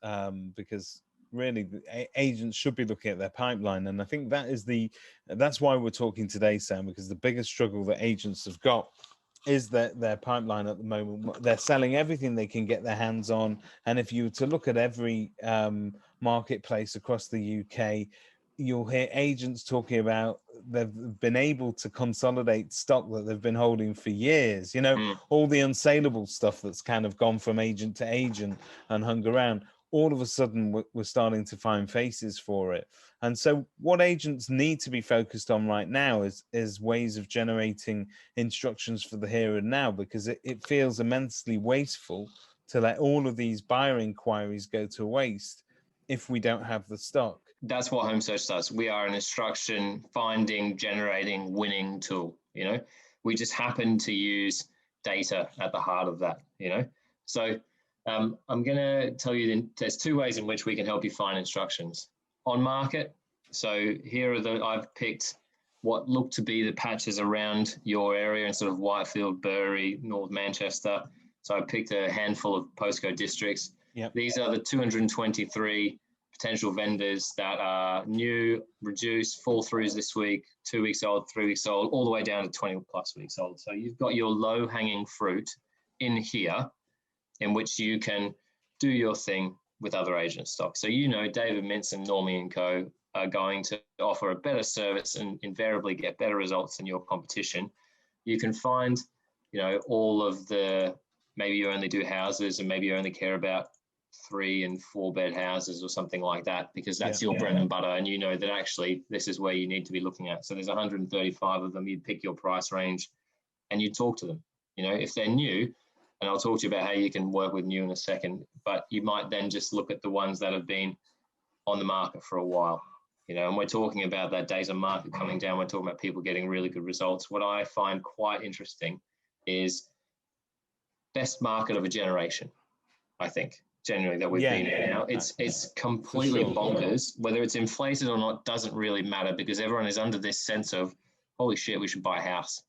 agents, because really agents should be looking at their pipeline. And I think that's why we're talking today, Sam, because the biggest struggle that agents have got is their pipeline at the moment. They're selling everything they can get their hands on. And if you were to look at every marketplace across the UK, you'll hear agents talking about they've been able to consolidate stock that they've been holding for years. All the unsaleable stuff that's kind of gone from agent to agent and hung around. All of a sudden, we're starting to find faces for it. And so what agents need to be focused on right now is ways of generating instructions for the here and now, because it feels immensely wasteful to let all of these buyer inquiries go to waste if we don't have the stock. That's what Homesearch does. We are an instruction finding, generating, winning tool. We just happen to use data at the heart of that. So I'm going to tell you there's two ways in which we can help you find instructions. On market, so here are I've picked what look to be the patches around your area in sort of Whitefield, Bury, North Manchester. So I picked a handful of postcode districts. Yep. These are the 223 potential vendors that are new, reduced, fall throughs this week, 2 weeks old, 3 weeks old, all the way down to 20 plus weeks old. So you've got your low hanging fruit in here, in which you can do your thing with other agent stock. So David Mintz and 𝗨𝘀𝗶𝗴 & Co. are going to offer a better service and invariably get better results than your competition. You can find, all of the, maybe you only do houses and maybe you only care about 3 and 4 bed houses or something like that, because that's your bread and butter, and that actually this is where you need to be looking at. So there's 135 of them. You pick your price range and you talk to them. If they're new, and I'll talk to you about how you can work with new in a second, but you might then just look at the ones that have been on the market for a while, and we're talking about that days on market coming down. We're talking about people getting really good results. What I find quite interesting is best market of a generation, I think, generally, that we've been in now. It's completely bonkers. Whether it's inflated or not doesn't really matter, because everyone is under this sense of, holy shit, we should buy a house,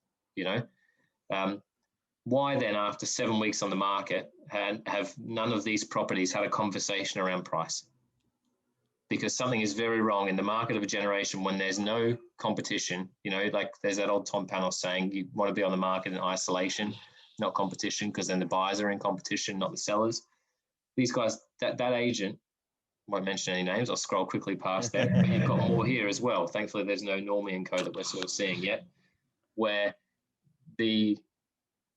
Why then, after 7 weeks on the market, have none of these properties had a conversation around price? Because something is very wrong in the market of a generation when there's no competition. Like there's that old Tom Panos saying, you want to be on the market in isolation, not competition, because then the buyers are in competition, not the sellers. These guys, that agent, won't mention any names, I'll scroll quickly past that, but you've got more here as well. Thankfully, there's no 𝗨𝘀𝗶𝗴 & Co. that we're sort of seeing yet, where the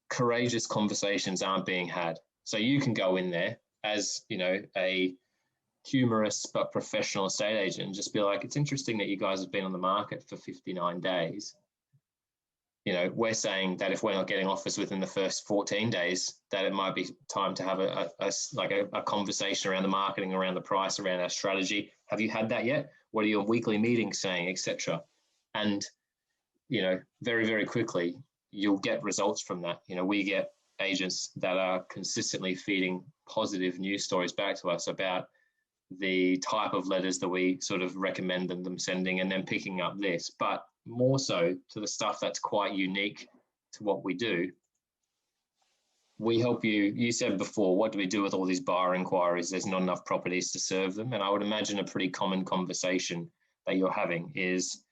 courageous conversations aren't being had. So you can go in there as, a humorous but professional estate agent and just be like, it's interesting that you guys have been on the market for 59 days. We're saying that if we're not getting offers within the first 14 days, that it might be time to have a conversation around the marketing, around the price, around our strategy. Have you had that yet? What are your weekly meetings saying, etc.? And, very, very quickly, you'll get results from that. We get agents that are consistently feeding positive news stories back to us about the type of letters that we sort of recommend them sending, and then picking up this, but more so to the stuff that's quite unique to what we do. We help you said before, what do we do with all these buyer inquiries? There's not enough properties to serve them. And I would imagine a pretty common conversation that you're having is,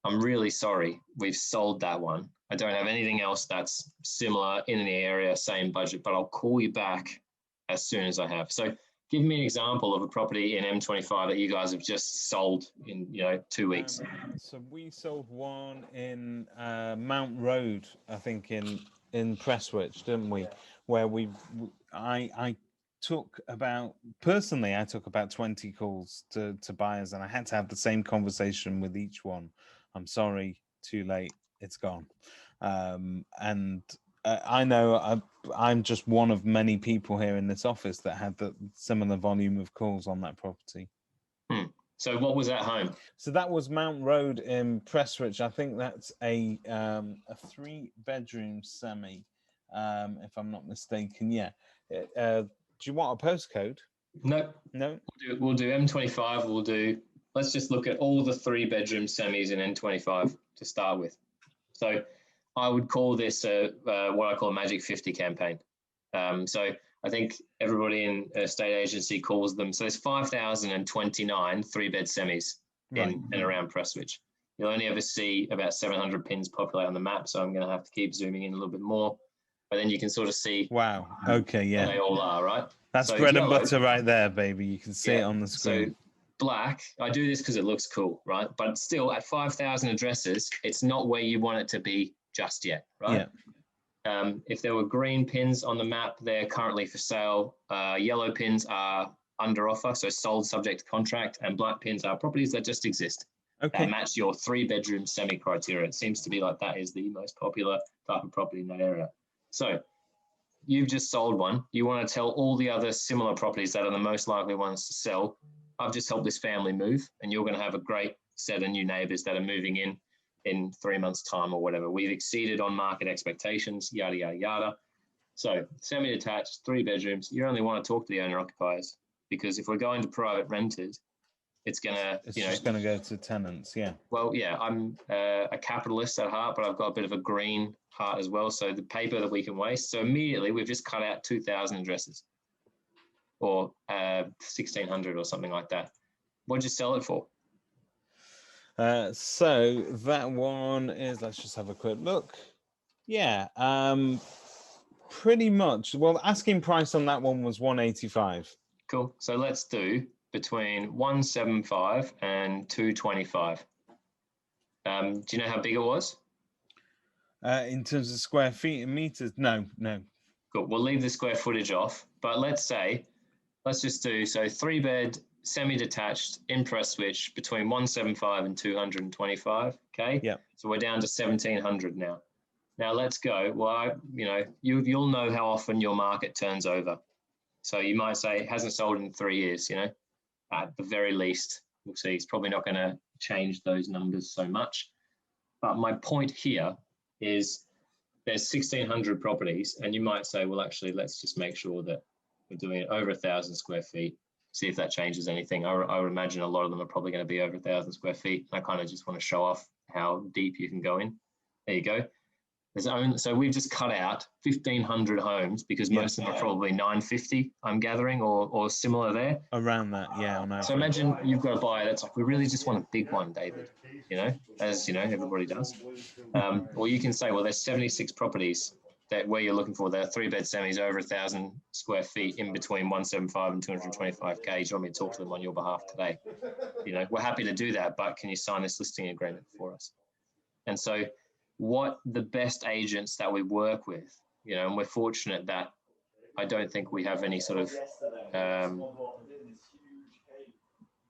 I'm really sorry, we've sold that one. I don't have anything else that's similar in the area, same budget, but I'll call you back as soon as I have. So give me an example of a property in M25 that you guys have just sold in 2 weeks. So we sold one in Mount Road, I think in Prestwich, didn't we? Where I took about 20 calls to buyers, and I had to have the same conversation with each one. I'm sorry, too late, it's gone. I know I'm just one of many people here in this office that had the similar volume of calls on that property. So what was that home? So that was Mount Road in Prestwich. I think that's a 3-bedroom semi, if I'm not mistaken. Yeah. Do you want a postcode? No. We'll do M25. Let's just look at all the 3-bedroom semis in M25 to start with. So I would call this what I call a Magic 50 campaign. So I think everybody in a estate agency calls them. So there's 5,029 3-bed semis in and around Prestwich. You'll only ever see about 700 pins populate on the map. So I'm going to have to keep zooming in a little bit more. But then you can sort of see. Wow. Okay. Yeah. They all are, right? That's so bread yellow, and butter right there, baby. You can see it on the screen. So black, I do this because it looks cool, right? But still, at 5,000 addresses, it's not where you want it to be just yet, right? Yeah. If there were green pins on the map, they're currently for sale. Yellow pins are under offer, so sold subject to contract, and black pins are properties that just exist. Okay. That match your 3-bedroom semi criteria. It seems to be like that is the most popular type of property in that area. So you've just sold one. You want to tell all the other similar properties that are the most likely ones to sell, I've just helped this family move, and you're going to have a great set of new neighbours that are moving in 3 months' time or whatever. We've exceeded on market expectations, yada, yada, yada. So semi-detached, 3 bedrooms, you only want to talk to the owner-occupiers, because if we're going to private renters, it's going to, it's just going to go to tenants, yeah. Well, yeah, I'm a capitalist at heart, but I've got a bit of a green heart as well. So the paper that we can waste. So immediately we've just cut out 2,000 addresses or 1,600 or something like that. What'd you sell it for? So that one is, let's just have a quick look. Yeah, pretty much. Well, asking price on that one was 185. Cool. So let's do between 175 and 225. Do you know how big it was? In terms of square feet and meters? No. Cool. We'll leave the square footage off, but let's just do, so 3-bed, semi-detached in Prestwich between 175 and 225. Okay. Yeah. So we're down to 1,700 now. Now let's go. Well, you'll know how often your market turns over. So you might say it hasn't sold in 3 years, at the very least. We'll see. It's probably not going to change those numbers so much. But my point here is there's 1,600 properties, and you might say, well, actually, let's just make sure that we're doing it over 1,000 square feet, see if that changes anything. I would imagine a lot of them are probably going to be over 1,000 square feet. I kind of just want to show off how deep you can go in. There you go. So we've just cut out 1,500 homes because most of them are probably 950, I'm gathering, or similar there. Around that, yeah. On average. So imagine you've got a buyer that's like, we really just want a big one, David, as everybody does. Or you can say, well, there's 76 properties where you're looking for. There are 3-bed semis over 1,000 square feet in between 175 and 225K. Do you want me to talk to them on your behalf today? We're happy to do that, but can you sign this listing agreement for us? And so what the best agents that we work with, and we're fortunate that I don't think we have any sort of, I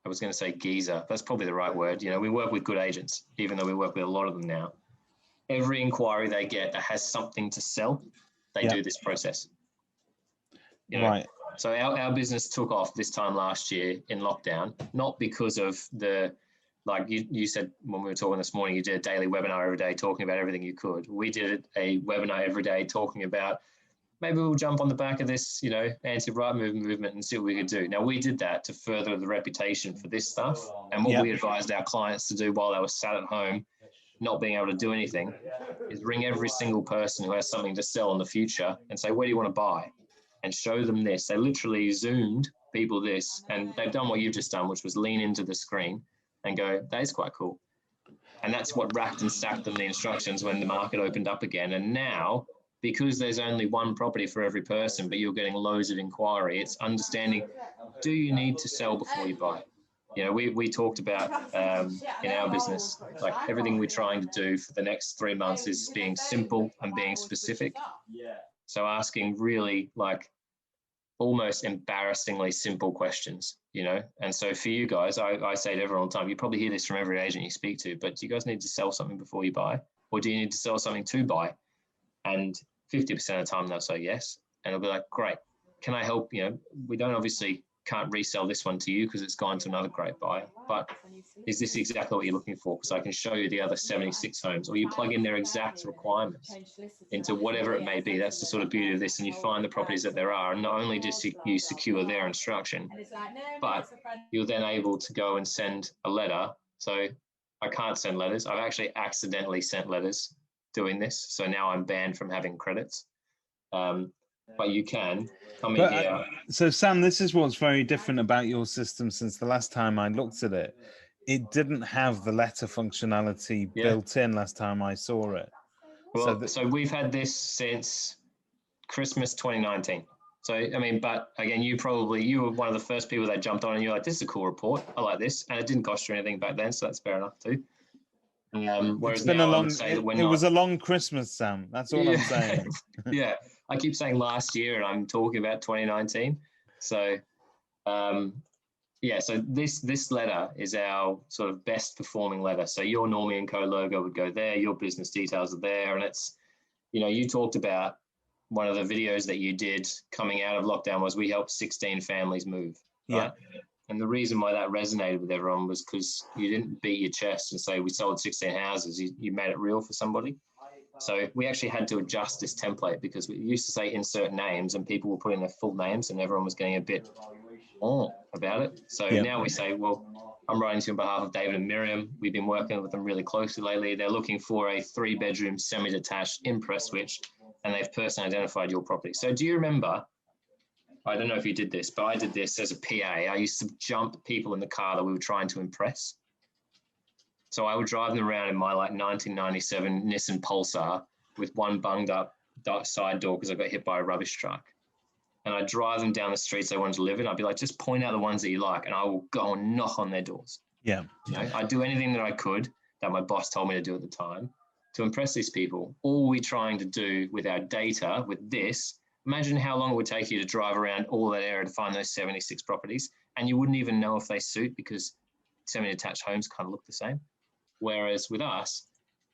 was going to say geezer, that's probably the right word. We work with good agents, even though we work with a lot of them now. Every inquiry they get that has something to sell, they do this process. Right. So our business took off this time last year in lockdown, not because of like you said when we were talking this morning, you did a daily webinar every day talking about everything you could. We did a webinar every day talking about maybe we'll jump on the back of this, anti-right movement and see what we could do. Now, we did that to further the reputation for this stuff. And what we advised our clients to do while they were sat at home, not being able to do anything, is ring every single person who has something to sell in the future and say, where do you want to buy? And show them this. They literally Zoomed people this, and they've done what you've just done, which was lean into the screen and go, that is quite cool. And that's what racked and stacked them the instructions when the market opened up again. And now, because there's only one property for every person, but you're getting loads of inquiry, it's understanding, do you need to sell before you buy? We talked about in our business, like everything we're trying to do for the next 3 months is being simple and being specific. So asking really like almost embarrassingly simple questions, And so for you guys, I say to everyone all the time, you probably hear this from every agent you speak to, but do you guys need to sell something before you buy? Or do you need to sell something to buy? And 50% of the time they'll say yes. And it'll be like, great, can I help? We can't resell this one to you because it's gone to another great buyer, but is this exactly what you're looking for? Because I can show you the other 76 homes, or you plug in their exact requirements into whatever it may be. That's the sort of beauty of this. And you find the properties that there are, and not only do you secure their instruction, but you're then able to go and send a letter. So I can't send letters. I've actually accidentally sent letters doing this. So now I'm banned from having credits. but you can come in But, here. so Sam, this is what's very different about your system since the last time I looked at it. It didn't have the letter functionality built in last time I saw it. Well, so we've had this since Christmas 2019. So, I mean, but again, you were one of the first people that jumped on and you're like, this is a cool report. I like this. And it didn't cost you anything back then. So that's fair enough too. Whereas it's been now a long, I would say that it was a long Christmas, Sam. That's all I'm saying. Yeah. I keep saying last year and I'm talking about 2019. So, yeah, so this letter is our sort of best performing letter. So your Nomian Co logo would go there, your business details are there. And it's, you know, you talked about one of the videos that you did coming out of lockdown was we helped 16 families move. Right? Yeah. And the reason why that resonated with everyone was because you didn't beat your chest and say we sold 16 houses. You made it real for somebody. So we actually had to adjust this template because we used to say insert names and people were putting their full names and everyone was getting a bit about it. So now we say, well, I'm writing to you on behalf of David and Miriam. We've been working with them really closely lately. They're looking for a 3-bedroom semi-detached in Prestwich, and they've personally identified your property. So do you remember, I don't know if you did this, but I did this as a PA. I used to jump people in the car that we were trying to impress. So I would drive them around in my like 1997 Nissan Pulsar with one bunged up side door because I got hit by a rubbish truck. And I'd drive them down the streets they wanted to live in. I'd be like, just point out the ones that you like, and I will go and knock on their doors. Yeah. You know, I'd do anything that I could that my boss told me to do at the time to impress these people. All we're trying to do with our data, with this, imagine how long it would take you to drive around all that area to find those 76 properties, and you wouldn't even know if they suit because semi-detached homes kind of look the same. Whereas with us,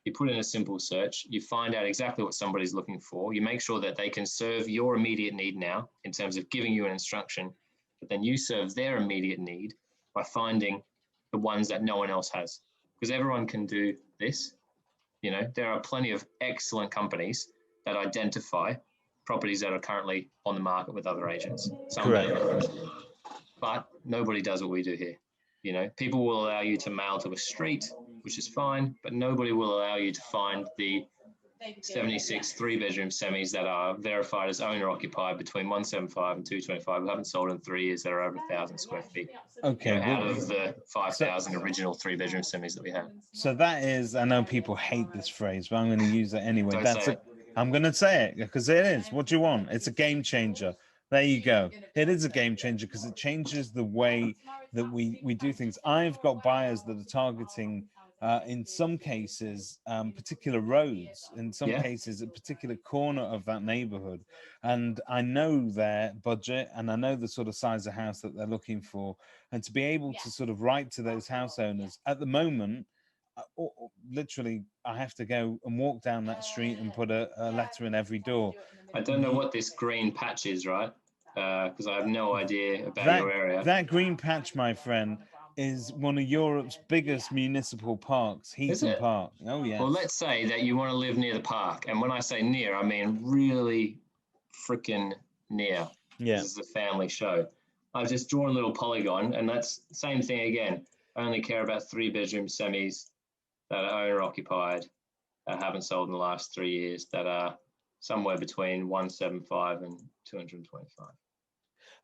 you put in a simple search, you find out exactly what somebody's looking for, you make sure that they can serve your immediate need now in terms of giving you an instruction, but then you serve their immediate need by finding the ones that no one else has. Because everyone can do this. You know, there are plenty of excellent companies that identify properties that are currently on the market with other agents. Correct. But nobody does what we do here. You know, people will allow you to mail to a street, which is fine, but nobody will allow you to find the 76 3-bedroom semis that are verified as owner occupied between 175 and 225. We haven't sold in 3 years that are over 1,000 square feet. Okay. You know, out of the 5,000 original 3-bedroom semis that we have. So that is, I know people hate this phrase, but I'm going to use it anyway. Don't I'm going to say it because it is. What do you want? It's a game changer. There you go. It is a game changer because it changes the way that we do things. I've got buyers that are targeting, in some cases, particular roads, in some cases, a particular corner of that neighborhood. And I know their budget and I know the sort of size of house that they're looking for. And to be able to sort of write to those house owners at the moment, literally, I have to go and walk down that street and put a letter in every door. I don't know what this green patch is, right? Because I have no idea about your area. That green patch, my friend, is one of Europe's biggest municipal parks, Heaton Park. Oh, yeah. Well, let's say that you want to live near the park. And when I say near, I mean really freaking near. Yeah. This is a family show. I've just drawn a little polygon, and that's the same thing again. I only care about 3-bedroom semis that are owner-occupied, that haven't sold in the last 3 years, that are somewhere between 175 and 225.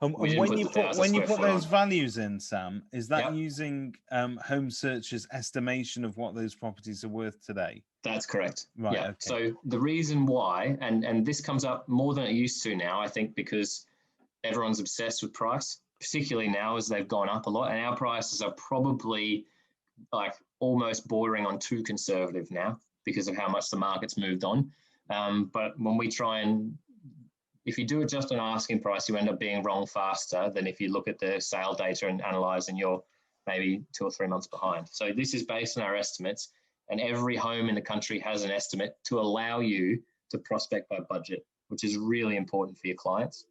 And when you put those values in, Sam, is that using Homesearch's estimation of what those properties are worth today? That's correct. Right. Yeah. Okay. So the reason why, and this comes up more than it used to now, I think, because everyone's obsessed with price, particularly now as they've gone up a lot, and our prices are probably like almost bordering on too conservative now because of how much the market's moved on. But when we try and, if you do it just on asking price, you end up being wrong faster than if you look at the sale data and analyze and you're maybe 2 or 3 months behind. So this is based on our estimates, and every home in the country has an estimate to allow you to prospect by budget, which is really important for your clients.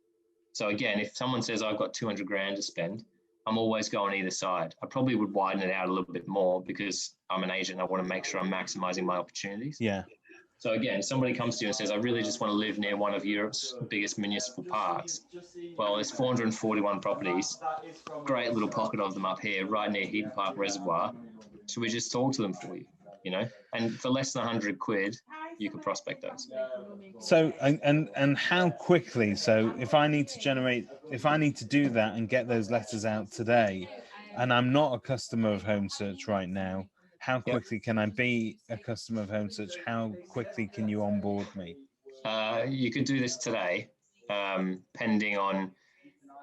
So again, if someone says I've got 200 grand to spend, I'm always going either side. I probably would widen it out a little bit more because I'm an agent and I want to make sure I'm maximizing my opportunities. Yeah. So again, somebody comes to you and says, I really just want to live near one of Europe's biggest municipal parks. Well, there's 441 properties, great little pocket of them up here, right near Heaton Park Reservoir. Should we just talk to them for you, you know? And for less than 100 quid, you can prospect those. So, and how quickly? So if I need to do that and get those letters out today, and I'm not a customer of Homesearch right now, how quickly can I be a customer of Homesearch? How quickly can you onboard me? You could do this today, pending on,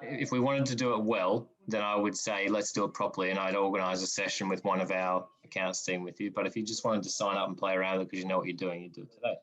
if we wanted to do it well, then I would say, let's do it properly. And I'd organize a session with one of our accounts team with you. But if you just wanted to sign up and play around with it because you know what you're doing, you do it today.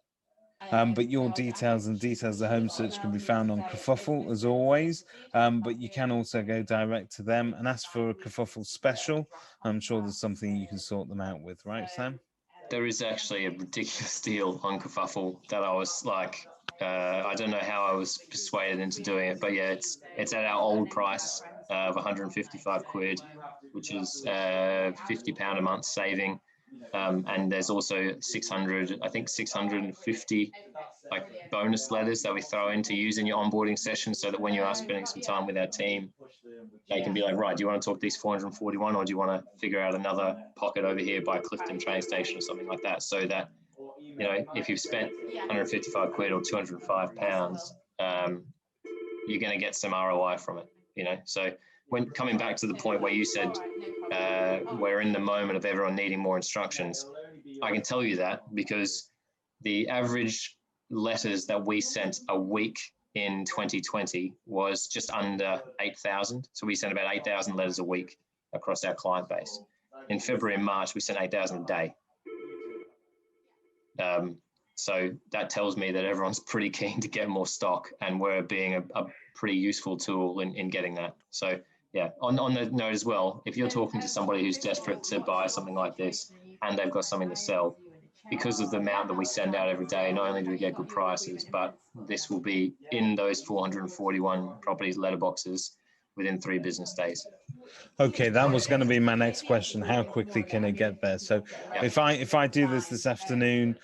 But your details and details of Homesearch can be found on Kerfuffle as always. But you can also go direct to them and ask for a Kerfuffle special. I'm sure there's something you can sort them out with, right, Sam? There is actually a ridiculous deal on Kerfuffle that I was like, I don't know how I was persuaded into doing it, but yeah, it's at our old price of 155 quid, which is £50 a month saving. And there's also 650 like bonus letters that we throw in to use in your onboarding session, so that when you are spending some time with our team, they can be like, right, do you want to talk these 441, or do you want to figure out another pocket over here by Clifton train station or something like that, so that, you know, if you've spent 155 quid or 205 pounds, you're going to get some ROI from it, you know. So when coming back to the point where you said we're in the moment of everyone needing more instructions, I can tell you that because the average letters that we sent a week in 2020 was just under 8,000. So we sent about 8,000 letters a week across our client base. In February and March, we sent 8,000 a day. So that tells me that everyone's pretty keen to get more stock, and we're being a pretty useful tool in getting that. So yeah, on that note as well, if you're talking to somebody who's desperate to buy something like this and they've got something to sell, because of the amount that we send out every day, not only do we get good prices, but this will be in those 441 properties letterboxes within 3 business days. Okay, that was going to be my next question. How quickly can it get there? So if I do this afternoon,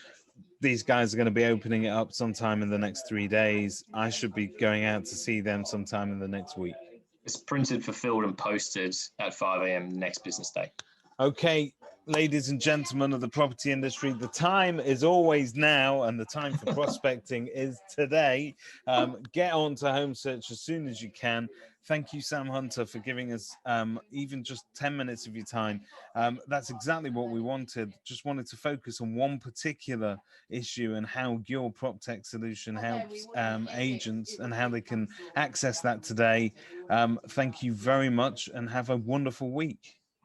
these guys are going to be opening it up sometime in the next 3 days. I should be going out to see them sometime in the next week. It's printed, fulfilled, and posted at 5 a.m. next business day. Okay, ladies and gentlemen of the property industry, the time is always now, and the time for prospecting is today. Get on to Homesearch as soon as you can. Thank you, Sam Hunter, for giving us even just 10 minutes of your time. That's exactly what we wanted. Just wanted to focus on one particular issue and how your PropTech solution helps agents and how they can access that today. Thank you very much and have a wonderful week.